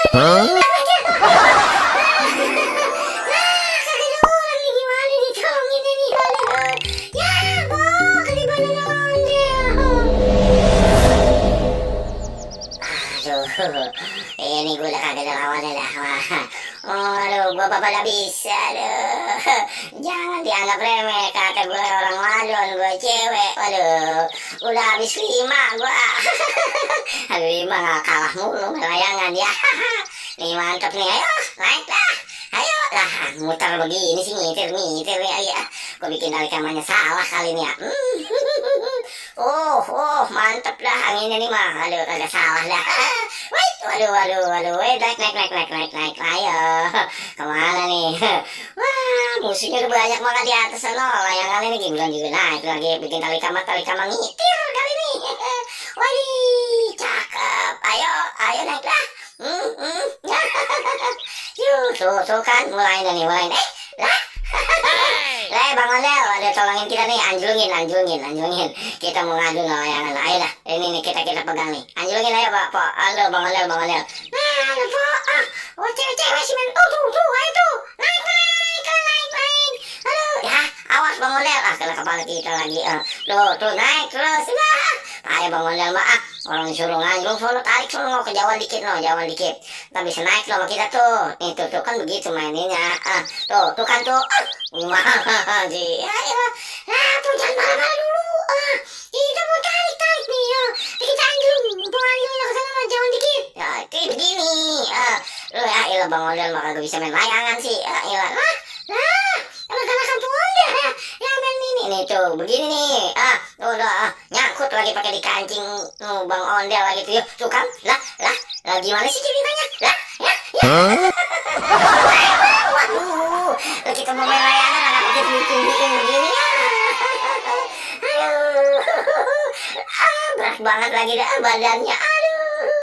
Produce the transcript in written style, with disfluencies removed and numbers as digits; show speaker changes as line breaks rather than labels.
Hah?
Aduh, ini gue udah kagak ada lawannya dah. Oh, aduh, gue pada bisa, aduh. Jangan dianggap remeh, kata gue orang wadon, gue cewek. Waduh, udah habis 5 gue. Aduh, 5 gak kalah mulu melayangan ya. Nih mantep nih, ayo naik dah. Ayo lah, muter begini sih ngitir ya. Gue bikin tali kamarnya salah kali ini ya. Oh, mantep dah anginnya nih mah. Aduh, kagak salah dah. Wait, waduh. Naik. Ayo, kemana nih? Wah, musuhnya udah banyak banget di atas sana. Layangan ini gimana juga naik lagi. Bikin tali kamar ngitir kali ini. Waduh, cakep. Ayo naik dah. Yuh, tuh kan mulai nih. Lah. Bang Ondel, ada tolongin kita nih, anjlungin. Kita mau ngadu layangan. Ayo dah, ini nih kita pegang nih. Anjlungin ayo Pak, Bang Ondel. Nah, ada Pak. Oh, cewek sih men. Tuh, ayo tuh. Naik. Aduh, ya, awas Bang Ondel. Kena kepala kita lagi. Tuh naik terus. Nah, ayo Bang Ondel maaf. Orang disuruh nganjung, sono tarik sono kejauhan dikit. Ntar bisa naik loh sama kita tuh. Nih tuh kan begitu maininnya. Tuh kan tuh. Gimana sih? Ayo. Nah, tuh jangan marah-marah dulu. Kita mau tarik nih. Kita anjung. Anjungnya ke sana jauhan dikit. Ya, kayak begini. Lu ya, ilah Bang Ondel mah kagak bisa main layangan sih. Ilah. Emang kalahkan tuh Ondel ya. Ya main ini nih tuh, begini nih. Udah nyangkut lagi pakai dikancing Bang Ondel lagi tuh. Tuh kan? Lah, gimana sih ceritanya? Lah, ya.
Hah?
Waduh, kita mau main layangan anak tinggiin begini ya. Aduh, berat banget lagi dah badannya.